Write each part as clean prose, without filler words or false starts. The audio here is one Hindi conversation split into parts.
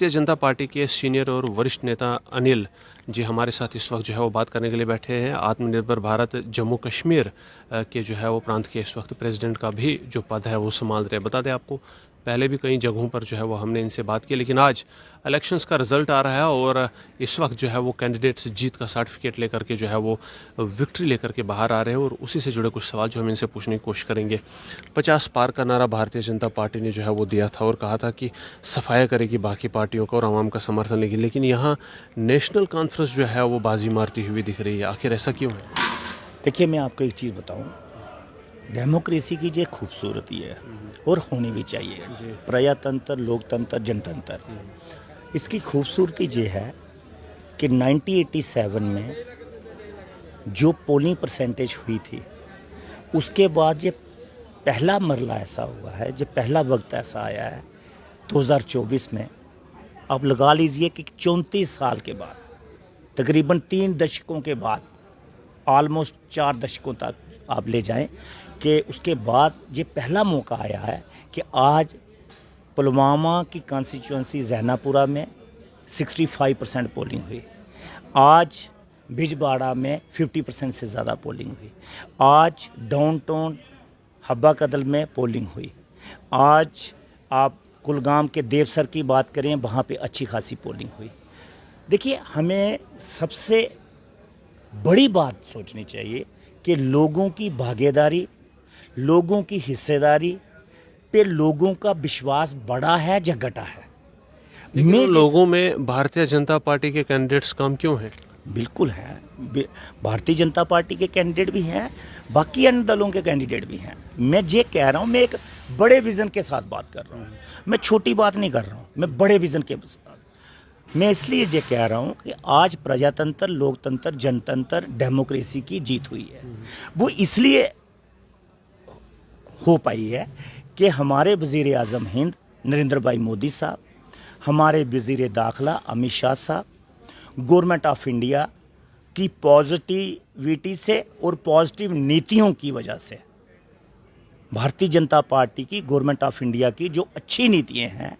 भारतीय जनता पार्टी के सीनियर और वरिष्ठ नेता अनिल जी हमारे साथ इस वक्त जो है वो बात करने के लिए बैठे हैं। आत्मनिर्भर भारत जम्मू कश्मीर के जो है वो प्रांत के इस वक्त प्रेसिडेंट का भी जो पद है वो संभाल रहे हैं। बता दें आपको, पहले भी कई जगहों पर जो है वो हमने इनसे बात की, लेकिन आज इलेक्शंस का रिजल्ट आ रहा है और इस वक्त जो है वो कैंडिडेट्स जीत का सर्टिफिकेट लेकर के जो है वो विक्ट्री लेकर के बाहर आ रहे हैं और उसी से जुड़े कुछ सवाल जो हम इनसे पूछने की कोशिश करेंगे। 50 पार का नारा भारतीय जनता पार्टी ने जो है वो दिया था और कहा था कि सफाया करेगी बाकी पार्टियों का और आवाम का समर्थन लेगी, लेकिन यहाँ नेशनल कॉन्फ्रेंस जो है वो बाजी मारती हुई दिख रही है। आखिर ऐसा क्यों है? देखिए, मैं आपको एक चीज़ बताऊं, डेमोक्रेसी की जो खूबसूरती है और होनी भी चाहिए, प्रजातंत्र, लोकतंत्र, जनतंत्र, इसकी खूबसूरती ये है कि 1987 में जो पोलिंग परसेंटेज हुई थी उसके बाद ये पहला मरला ऐसा हुआ है, जो पहला वक्त ऐसा आया है 2024 में। अब लगा लीजिए कि 34 साल के बाद, तकरीबन 3 दशकों के बाद, ऑलमोस्ट 4 दशकों तक आप ले जाएं, कि उसके बाद ये पहला मौका आया है कि आज पुलवामा की कॉन्स्टिट्यूंसी जैनापुरा में 65% पोलिंग हुई, आज बिजबाड़ा में 50% से ज़्यादा पोलिंग हुई, आज डाउन टाउन हब्बा कदल में पोलिंग हुई, आज आप कुलगाम के देवसर की बात करें, वहाँ पे अच्छी खासी पोलिंग हुई। देखिए, हमें सबसे बड़ी बात सोचनी चाहिए कि लोगों की भागीदारी, लोगों की हिस्सेदारी पे लोगों का विश्वास बढ़ा है या घटा है। लेकिन लोगों में भारतीय जनता पार्टी के कैंडिडेट्स कम क्यों हैं? बिल्कुल है, भारतीय जनता पार्टी के कैंडिडेट भी हैं, बाकी अन्य दलों के कैंडिडेट भी हैं। मैं ये कह रहा हूँ, मैं एक बड़े विज़न के साथ बात कर रहा हूँ, मैं छोटी बात नहीं कर रहा हूँ, मैं बड़े विज़न के साथ। मैं इसलिए ये कह रहा हूँ कि आज प्रजातंत्र, लोकतंत्र, जनतंत्र, डेमोक्रेसी की जीत हुई है। वो इसलिए हो पाई है कि हमारे वज़ीर आज़म हिंद नरेंद्र भाई मोदी साहब, हमारे वज़ीर दाखिला अमित शाह साहब, गवर्नमेंट ऑफ इंडिया की पॉजिटिविटी से और पॉजिटिव नीतियों की वजह से, भारतीय जनता पार्टी की, गवर्नमेंट ऑफ इंडिया की जो अच्छी नीतियां हैं,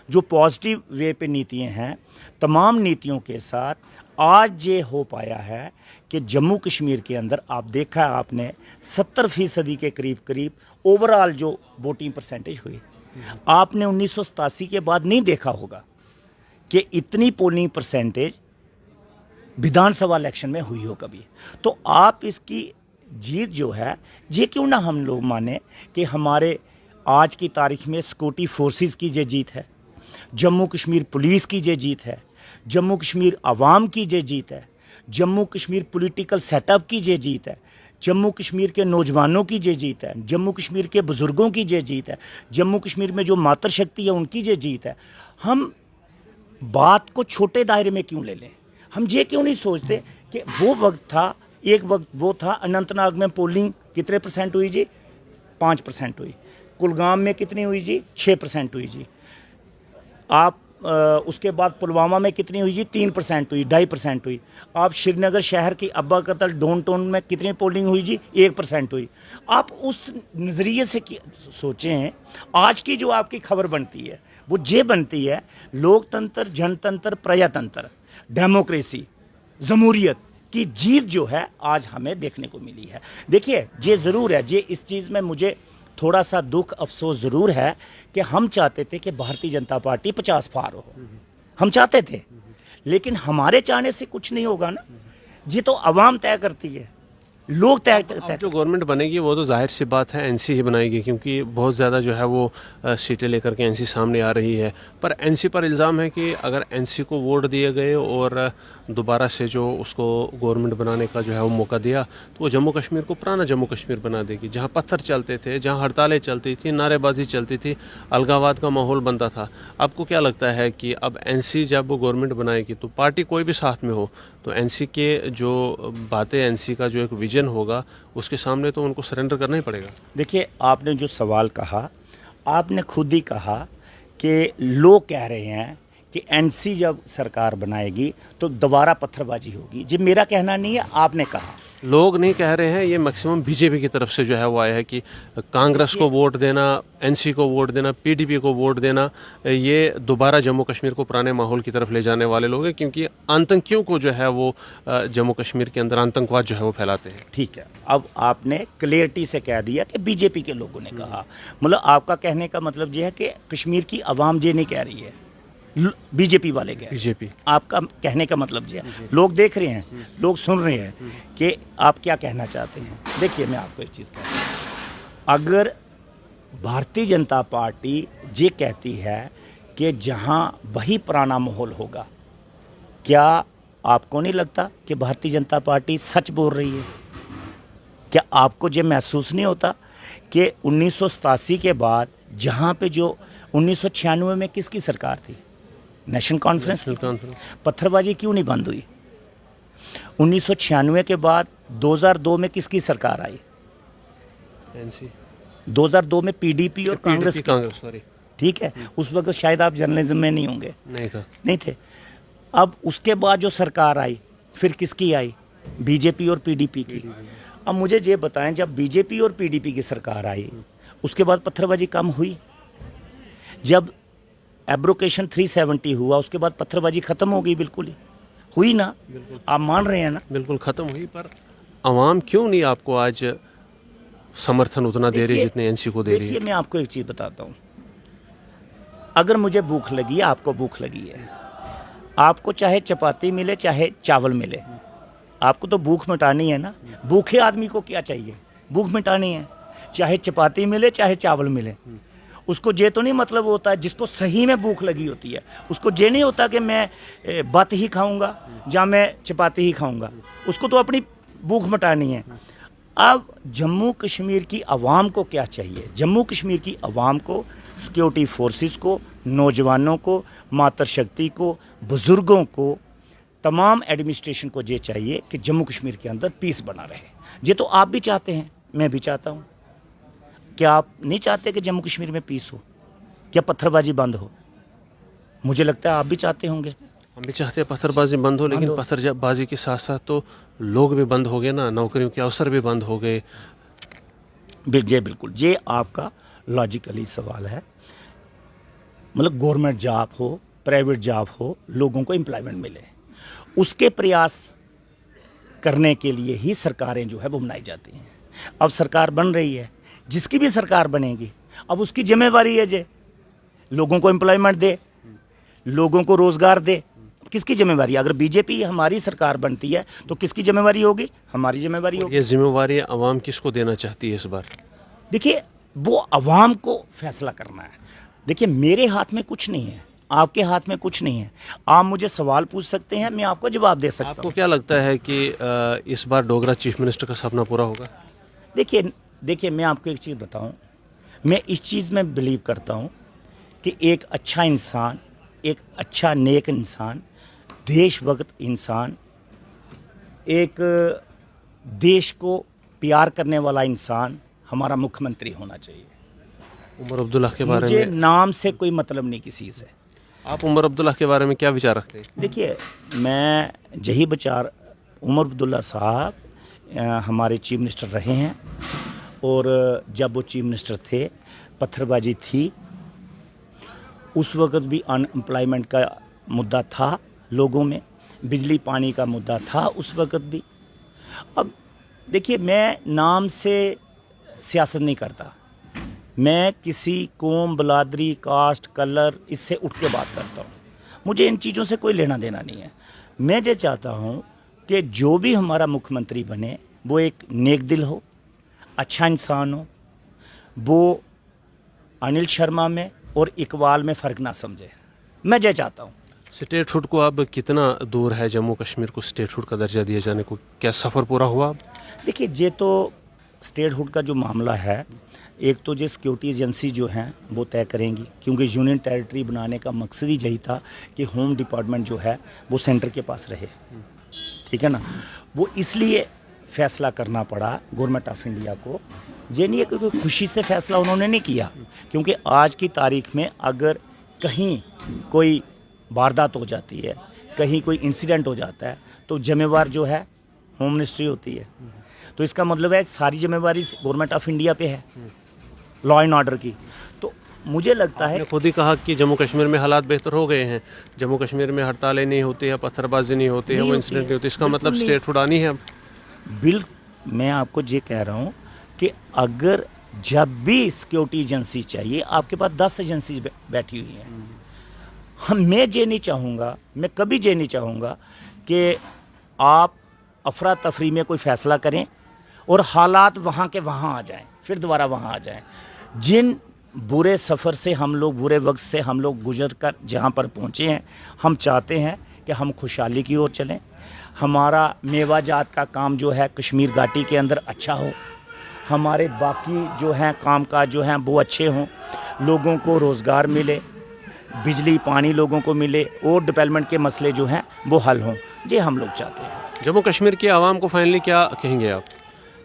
जो पॉजिटिव वे पे नीतियां हैं, तमाम नीतियों के साथ आज ये हो पाया है कि जम्मू कश्मीर के अंदर आप देखा है आपने 70% के करीब ओवरऑल जो वोटिंग परसेंटेज हुई। आपने 1987 के बाद नहीं देखा होगा कि इतनी पोलिंग परसेंटेज विधानसभा इलेक्शन में हुई हो कभी। तो आप इसकी जीत जो है, ये क्यों ना हम लोग माने कि हमारे आज की तारीख में सिक्योरिटी फोर्सेस की ये जीत है, जम्मू कश्मीर पुलिस की ये जीत है, जम्मू कश्मीर आवाम की ये जीत है, जम्मू कश्मीर पॉलिटिकल सेटअप की ये जीत है, जम्मू कश्मीर के नौजवानों की ये जीत है, जम्मू कश्मीर के बुज़ुर्गों की ये जीत है, जम्मू कश्मीर में जो मातृशक्ति है उनकी ये जीत है। हम बात को छोटे दायरे में क्यों ले लें? हम ये क्यों नहीं सोचते कि वो वक्त था, एक वक्त वो था, अनंतनाग में पोलिंग कितने परसेंट हुई जी? 5% हुई। कुलगाम में कितनी हुई जी? 6% हुई जी। आप उसके बाद पुलवामा में कितनी हुई जी? 3% हुई, 2.5% हुई। आप श्रीनगर शहर की अब्बा कतल डाउन टाउन में कितनी पोलिंग हुई जी? 1% हुई। आप उस नज़रिए से सोचें, आज की जो आपकी खबर बनती है वो ये बनती है, लोकतंत्र, जनतंत्र, प्रजातंत्र, डेमोक्रेसी, जमहूरियत की जीत जो है आज हमें देखने को मिली है। देखिए, ये ज़रूर है, ये इस चीज़ में मुझे थोड़ा सा दुख अफसोस ज़रूर है कि हम चाहते थे कि भारतीय जनता पार्टी 50 पार हो, हम चाहते थे, लेकिन हमारे चाहने से कुछ नहीं होगा ना। ये तो आवाम तय करती है, लोग तय जो गवर्नमेंट बनेगी वो तो जाहिर सी बात है एनसी ही बनाएगी, क्योंकि बहुत ज़्यादा जो है वो सीटें लेकर के एनसी सामने आ रही है। पर एनसी पर इल्ज़ाम है कि अगर एनसी को वोट दिए गए और दोबारा से जो उसको गवर्नमेंट बनाने का जो है वो मौका दिया, तो वो जम्मू कश्मीर को पुराना जम्मू कश्मीर बना देगी, जहाँ पत्थर चलते थे, जहाँ हड़तालें चलती थी, नारेबाजी चलती थी, अलगावाद का माहौल बनता था। आपको क्या लगता है कि अब एनसी जब वो गवर्नमेंट बनाएगी तो पार्टी कोई भी साथ में हो, तो एनसी के जो बातें, एनसी का जो एक विजन होगा उसके सामने तो उनको सरेंडर करना ही पड़ेगा? देखिए, आपने जो सवाल कहा, आपने खुद ही कहा कि लोग कह रहे हैं कि एनसी जब सरकार बनाएगी तो दोबारा पत्थरबाजी होगी। जी मेरा कहना नहीं है, आपने कहा। लोग नहीं कह रहे हैं, ये मैक्सिमम बीजेपी की तरफ से जो है वो आया है कि कांग्रेस को वोट देना, एनसी को वोट देना, पीडीपी को वोट देना, ये दोबारा जम्मू कश्मीर को पुराने माहौल की तरफ ले जाने वाले लोग हैं, क्योंकि आतंकियों को जो है वो जम्मू कश्मीर के अंदर आतंकवाद जो है वो फैलाते हैं। ठीक है, अब आपने क्लियरिटी से कह दिया कि बीजेपी के लोगों ने कहा, मतलब आपका कहने का मतलब ये है कि कश्मीर की आवाम ये नहीं कह रही है, बीजेपी वाले कह रहे हैं। बीजेपी, आपका कहने का मतलब ये है, लोग देख रहे हैं, लोग सुन रहे हैं कि आप क्या कहना चाहते हैं। देखिए मैं आपको एक चीज़ कहता हूँ, अगर भारतीय जनता पार्टी ये कहती है कि जहाँ वही पुराना माहौल होगा, क्या आपको नहीं लगता कि भारतीय जनता पार्टी सच बोल रही है? क्या आपको ये महसूस नहीं होता कि 1987 के बाद जहाँ पे जो 1996 में किसकी सरकार थी? National conference. पत्थरबाजी क्यों नहीं बंद हुई? 1996 के बाद 2002 में किसकी सरकार आई? एनसी। 2002 में पीडीपी और कांग्रेस। सॉरी, ठीक है, उस वक्त शायद आप जर्नलिज्म में नहीं होंगे। नहीं थे। अब उसके बाद जो सरकार आई फिर किसकी आई? बीजेपी और पीडीपी की। अब मुझे ये बताएं, जब बीजेपी और पीडीपी की सरकार आई उसके बाद पत्थरबाजी कम हुई? जब एब्रोकेशन 370 हुआ उसके बाद पत्थरबाजी खत्म हो गई? बिल्कुल ही हुई ना, आप मान रहे हैं ना? बिल्कुल खत्म हुई, पर आवाम क्यों नहीं आपको आज समर्थन उतना दे रही है जितने एनसी को दे रही है? देखिए मैं आपको एक चीज़ बताता हूँ, अगर मुझे भूख लगी है, आपको भूख लगी है, आपको चाहे चपाती मिले चाहे चावल मिले, आपको तो भूख मिटानी है ना। भूखे आदमी को क्या चाहिए? भूख मिटानी है, चाहे चपाती मिले चाहे चावल मिले। उसको ये तो नहीं मतलब होता है, जिसको सही में भूख लगी होती है उसको ये नहीं होता कि मैं भात ही खाऊंगा या मैं चपाती ही खाऊंगा, उसको तो अपनी भूख मिटानी है। अब जम्मू कश्मीर की आवाम को क्या चाहिए? जम्मू कश्मीर की आवाम को, सिक्योरिटी फोर्सेस को, नौजवानों को, मातृशक्ति को, बुज़ुर्गों को, तमाम एडमिनिस्ट्रेशन को ये चाहिए कि जम्मू कश्मीर के अंदर पीस बना रहे। ये तो आप भी चाहते हैं, मैं भी चाहता हूँ। क्या आप नहीं चाहते कि जम्मू कश्मीर में पीस हो? क्या पत्थरबाजी बंद हो? मुझे लगता है आप भी चाहते होंगे। हम भी चाहते हैं पत्थरबाजी बंद हो, लेकिन पत्थरबाजी के साथ साथ तो लोग भी बंद हो गए ना, नौकरियों के अवसर भी बंद हो गए। बिल्कुल, ये आपका लॉजिकली सवाल है। मतलब गवर्नमेंट जॉब हो, प्राइवेट जॉब हो, लोगों को एम्प्लॉयमेंट मिले, उसके प्रयास करने के लिए ही सरकारें जो है वो बनाई जाती हैं। अब सरकार बन रही है, जिसकी भी सरकार बनेगी अब उसकी जिम्मेवारी है जे लोगों को एम्प्लॉयमेंट दे, लोगों को रोजगार दे। किसकी जिम्मेवारी? अगर बीजेपी हमारी सरकार बनती है तो किसकी जिम्मेवारी होगी? हमारी जिम्मेवारी होगी। ये जिम्मेवारी आवाम किसको देना चाहती है इस बार? देखिए वो आवाम को फैसला करना है। देखिए मेरे हाथ में कुछ नहीं है, आपके हाथ में कुछ नहीं है। आप मुझे सवाल पूछ सकते हैं, मैं आपको जवाब दे सकता हूँ। आपको क्या लगता है कि इस बार डोगरा चीफ मिनिस्टर का सपना पूरा होगा? देखिए मैं आपको एक चीज़ बताऊं, मैं इस चीज़ में बिलीव करता हूं कि एक अच्छा इंसान, एक अच्छा नेक इंसान, देशभक्त इंसान, एक देश को प्यार करने वाला इंसान हमारा मुख्यमंत्री होना चाहिए। उमर अब्दुल्ला के बारे मुझे में नाम से कोई मतलब नहीं किसी से। आप उमर अब्दुल्ला के बारे में क्या विचार रखते हैं? देखिए मैं यही विचार, उमर अब्दुल्ला साहब हमारे चीफ मिनिस्टर रहे हैं, और जब वो चीफ मिनिस्टर थे पत्थरबाजी थी, उस वक्त भी अनएम्प्लॉयमेंट का मुद्दा था लोगों में, बिजली पानी का मुद्दा था उस वक्त भी। अब देखिए मैं नाम से सियासत नहीं करता, मैं किसी कौम, बलादरी, कास्ट, कलर इससे उठ के बात करता हूँ। मुझे इन चीज़ों से कोई लेना देना नहीं है। मैं ये चाहता हूँ कि जो भी हमारा मुख्यमंत्री बने वो एक नेक दिल हो, अच्छा इंसान हो, वो अनिल शर्मा में और इकबाल में फ़र्क ना समझे। मैं ये चाहता हूँ। स्टेटहुड को अब कितना दूर है जम्मू कश्मीर को स्टेटहुड का दर्जा दिए जाने को? क्या सफ़र पूरा हुआ अब? देखिए ये तो स्टेटहुड का जो मामला है, एक तो जो सिक्योरिटी एजेंसी जो हैं वो तय करेंगी, क्योंकि यूनियन टेरिटरी बनाने का मकसद ही यही था कि होम डिपार्टमेंट जो है वो सेंटर के पास रहे, ठीक है ना। वो इसलिए फैसला करना पड़ा गवर्नमेंट ऑफ इंडिया को। ये नहीं है कि कोई खुशी से फैसला उन्होंने नहीं किया, क्योंकि आज की तारीख में अगर कहीं कोई वारदात हो जाती है, कहीं कोई इंसिडेंट हो जाता है, तो जिम्मेवार जो है होम मिनिस्ट्री होती है। तो इसका मतलब है सारी जिम्मेवारी गवर्नमेंट ऑफ इंडिया पे है लॉ एंड ऑर्डर की। तो मुझे लगता है आपने खुद ही कहा कि जम्मू कश्मीर में हालात बेहतर हो गए हैं, जम्मू कश्मीर में हड़तालें नहीं होती है, पत्थरबाजी नहीं होती है, नहीं वो होती इंसिडेंट है, नहीं होती, इसका बिल्कुल मतलब नहीं। स्टेट उड़ानी है अब। मैं आपको ये कह रहा हूँ कि अगर जब भी सिक्योरिटी एजेंसी चाहिए, आपके पास 10 एजेंसी बैठी हुई हैं। मैं ये नहीं चाहूँगा, मैं कभी ये नहीं चाहूँगा कि आप अफरा तफरी में कोई फ़ैसला करें और हालात वहाँ के वहाँ आ जाएं, फिर दोबारा वहाँ आ जाएं। जिन बुरे सफ़र से हम लोग, बुरे वक्त से हम लोग गुजर कर जहाँ पर पहुँचे हैं, हम चाहते हैं कि हम खुशहाली की ओर चलें। हमारा मेवाजात का काम जो है कश्मीर घाटी के अंदर अच्छा हो, हमारे बाकी जो हैं काम काज जो हैं वो अच्छे हों, लोगों को रोज़गार मिले, बिजली पानी लोगों को मिले और डेवलपमेंट के मसले जो हैं वो हल हों, ये हम लोग चाहते हैं। जम्मू कश्मीर की आवाम को फाइनली क्या कहेंगे आप?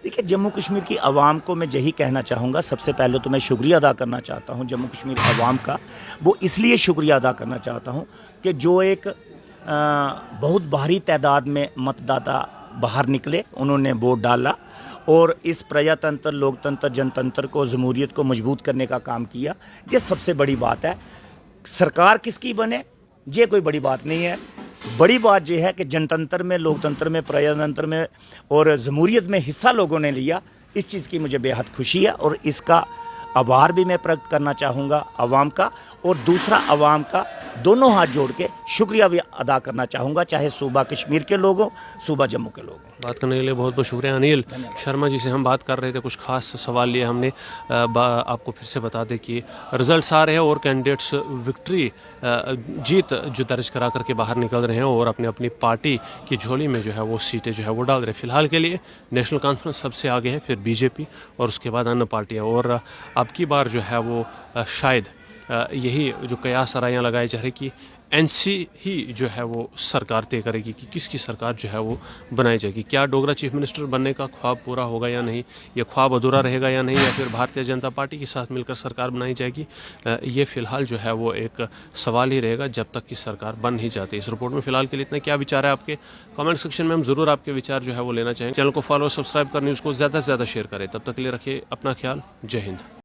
देखिए, जम्मू कश्मीर की आवाम को मैं यही कहना चाहूँगा, सबसे पहले तो मैं शुक्रिया अदा करना चाहता हूँ जम्मू कश्मीर आवाम का। वो इसलिए शुक्रिया अदा करना चाहता हूँ कि जो एक बहुत भारी तादाद में मतदाता बाहर निकले, उन्होंने वोट डाला और इस प्रजातंत्र, लोकतंत्र, जनतंत्र को, जमहूरियत को मजबूत करने का काम किया। ये सबसे बड़ी बात है। सरकार किसकी बने ये कोई बड़ी बात नहीं है। बड़ी बात यह है कि जनतंत्र में, लोकतंत्र में, प्रजातंत्र में और जमहूरियत में हिस्सा लोगों ने लिया। इस चीज़ की मुझे बेहद खुशी है और इसका आभार भी मैं प्रकट करना चाहूँगा आवाम का, और दूसरा आवाम का दोनों हाथ जोड़ के शुक्रिया भी अदा करना चाहूँगा, चाहे सूबा कश्मीर के लोग हों, सूबा जम्मू के लोग हों। बात करने के लिए बहुत बहुत शुक्रिया। अनिल शर्मा जी से हम बात कर रहे थे, कुछ खास सवाल लिए हमने। आपको फिर से बता दें कि रिजल्ट्स आ रहे हैं और कैंडिडेट्स विक्ट्री, जीत जो दर्ज करा करके बाहर निकल रहे हैं और अपने अपनी पार्टी की झोली में जो है वो सीटें जो है वो डाल रहे हैं। फिलहाल के लिए नेशनल कॉन्फ्रेंस सबसे आगे है, फिर बीजेपी और उसके बाद अन्य पार्टियाँ। और अब की बार जो है वो शायद यही जो कयास रायां लगाए जा रहे कि एनसी ही जो है वो सरकार तय करेगी कि किसकी सरकार जो है वो बनाई जाएगी। क्या डोगरा चीफ मिनिस्टर बनने का ख्वाब पूरा होगा या नहीं, या ख्वाब अधूरा रहेगा या नहीं, या फिर भारतीय जनता पार्टी के साथ मिलकर सरकार बनाई जाएगी, ये फिलहाल जो है वो एक सवाल ही रहेगा जब तक कि सरकार बन नहीं जाती। इस रिपोर्ट में फिलहाल के लिए इतना। क्या विचार है आपके? कमेंट सेक्शन में हम ज़रूर आपके विचार जो है वो लेना चाहेंगे। चैनल को फॉलो, सब्सक्राइब कर, न्यूज़ को ज़्यादा से ज़्यादा शेयर करें। तब तक के लिए रखिए अपना ख्याल। जय हिंद।